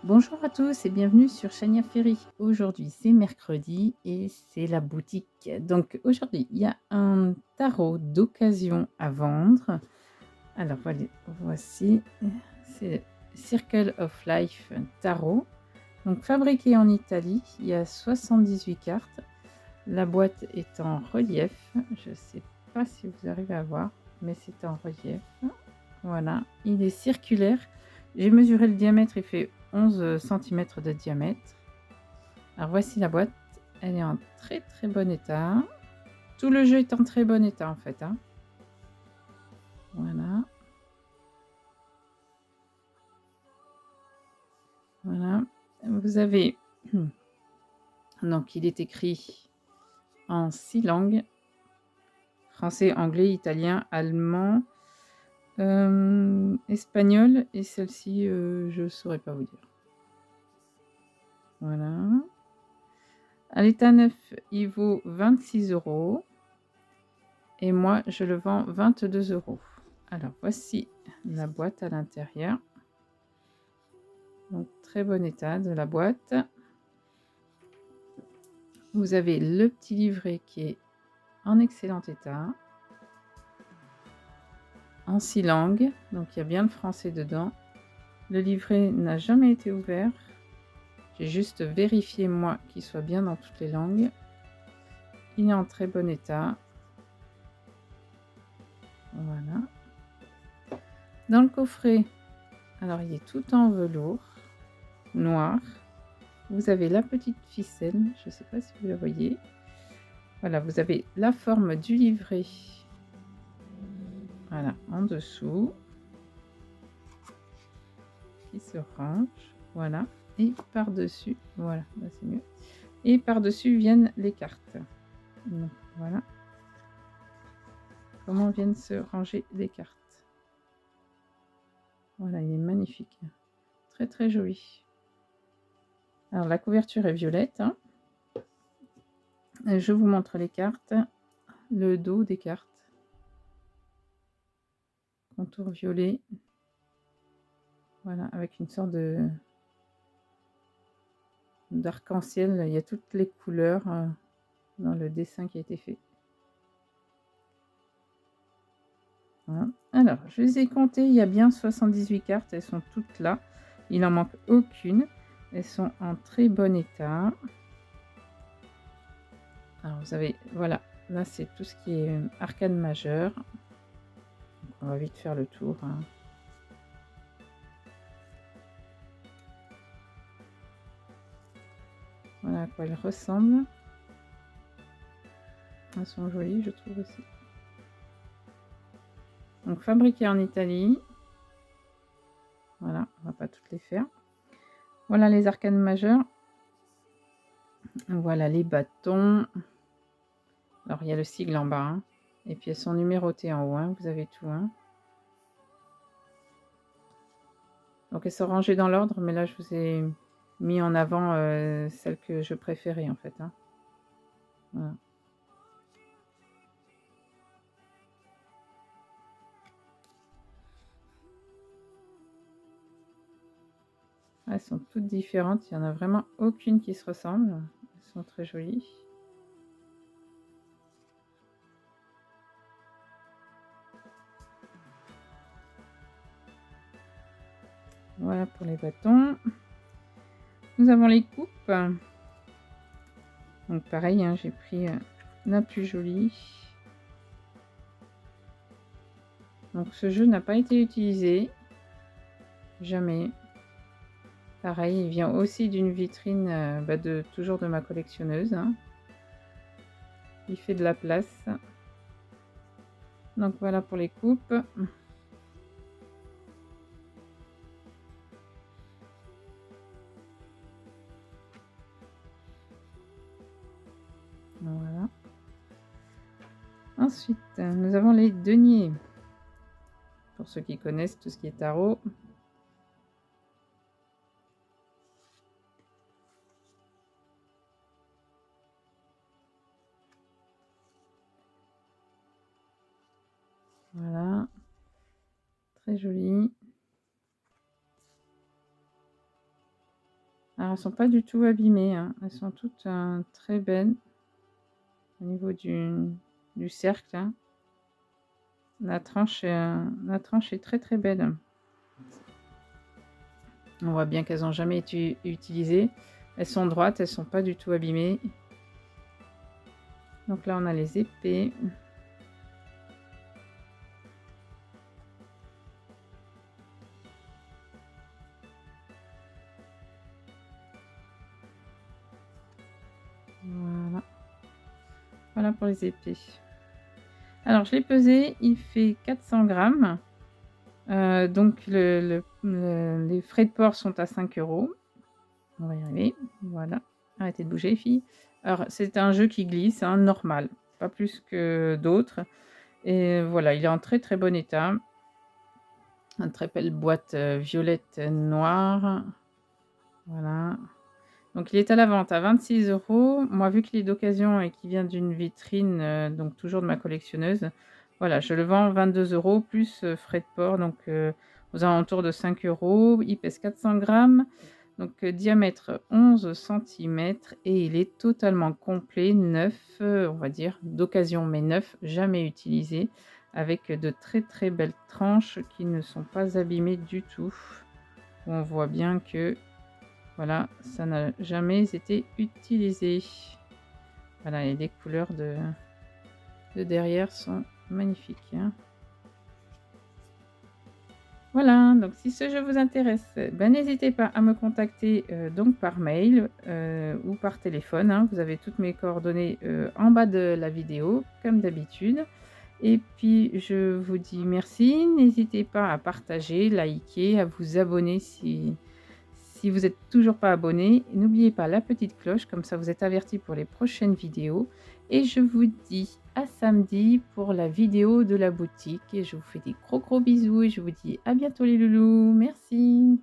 Bonjour à tous et bienvenue sur Chania Ferry. Aujourd'hui, c'est mercredi et c'est la boutique. Donc aujourd'hui, il y a un tarot d'occasion à vendre. Alors voici, c'est Circle of Life Tarot. Donc fabriqué en Italie, il y a 78 cartes. La boîte est en relief. Je ne sais pas si vous arrivez à voir, mais c'est en relief. Voilà, il est circulaire. J'ai mesuré le diamètre, il fait 11 cm de diamètre. Alors voici la boîte, elle est en très très bon état. Tout le jeu est en très bon état en fait, hein. Voilà. Voilà. Vous avez... Donc il est écrit en 6 langues. Français, anglais, italien, allemand, espagnol. Et celle-ci, je ne saurais pas vous dire. Voilà. À l'état neuf, il vaut 26 €. Et moi, je le vends 22 €. Alors, voici la boîte à l'intérieur. Donc, très bon état de la boîte. Vous avez le petit livret qui est en excellent état. En 6 langues. Donc, il y a bien le français dedans. Le livret n'a jamais été ouvert. J'ai juste vérifié, moi, qu'il soit bien dans toutes les langues. Il est en très bon état. Voilà. Dans le coffret, alors il est tout en velours noir. Vous avez la petite ficelle, je ne sais pas si vous la voyez. Voilà, vous avez la forme du livret. Voilà, en dessous. Qui se range. Voilà. Et par-dessus, voilà, là c'est mieux. Et par-dessus viennent les cartes. Donc, voilà. Comment viennent se ranger les cartes. Voilà, il est magnifique. Très très joli. Alors la couverture est violette, hein. Je vous montre les cartes. Le dos des cartes. Contour violet. Voilà, avec une sorte de d'arc-en-ciel. Il y a toutes les couleurs dans le dessin qui a été fait. Voilà. Alors, je les ai comptées, il y a bien 78 cartes, elles sont toutes là. Il n'en manque aucune. Elles sont en très bon état. Alors, vous avez, voilà, là c'est tout ce qui est arcane majeure. Donc, on va vite faire le tour, hein. Voilà à quoi elles ressemblent. Elles sont jolies, je trouve aussi. Donc, fabriquées en Italie. Voilà, on va pas toutes les faire. Voilà les arcanes majeures. Voilà les bâtons. Alors, il y a le sigle en bas, hein. Et puis elles sont numérotées en haut, hein. Vous avez tout, hein. Donc elles sont rangées dans l'ordre, mais là je vous ai mis en avant celles que je préférais en fait, hein. Voilà. Elles sont toutes différentes, il n'y en a vraiment aucune qui se ressemble. Elles sont très jolies. Voilà pour les bâtons. Nous avons les coupes. Donc pareil, hein, j'ai pris la plus jolie. Donc ce jeu n'a pas été utilisé. Jamais. Pareil, il vient aussi d'une vitrine toujours de ma collectionneuse, hein. Il fait de la place. Donc voilà pour les coupes. Voilà. Ensuite, nous avons les deniers. Pour ceux qui connaissent tout ce qui est tarot. Voilà. Très joli. Alors, elles sont pas du tout abîmées, hein. Elles sont toutes, très belles au niveau du cercle, hein. La tranche est très, très belle. On voit bien qu'elles ont jamais été utilisées. Elles sont droites, elles sont pas du tout abîmées. Donc là, on a les épées. Voilà. Voilà pour les épées. Alors, je l'ai pesé, il fait 400 grammes. Donc les frais de port sont à 5 €. On va y arriver. Voilà. Arrêtez de bouger les filles. Alors, c'est un jeu qui glisse, hein, normal, pas plus que d'autres et voilà, il est en très, très bon état. Une très belle boîte, violette noire. Voilà. Donc il est à la vente à 26 €. Moi, vu qu'il est d'occasion et qu'il vient d'une vitrine, donc toujours de ma collectionneuse, voilà, je le vends 22 € plus, frais de port, donc aux alentours de 5 €. Il pèse 400 grammes, donc diamètre 11 centimètres et il est totalement complet, neuf, on va dire d'occasion, mais neuf, jamais utilisé, avec de très, très belles tranches qui ne sont pas abîmées du tout. On voit bien que voilà, ça n'a jamais été utilisé. Voilà et les couleurs de derrière sont magnifiques, hein. Voilà, donc si ce jeu vous intéresse, ben, n'hésitez pas à me contacter, donc par mail, ou par téléphone, hein. Vous avez toutes mes coordonnées, en bas de la vidéo, comme d'habitude et puis je vous dis merci. N'hésitez pas à partager, liker, à vous abonner si vous êtes toujours pas abonné. N'oubliez pas la petite cloche, comme ça vous êtes avertis pour les prochaines vidéos et je vous dis à samedi pour la vidéo de la boutique et je vous fais des gros, gros bisous et je vous dis à bientôt les loulous. Merci.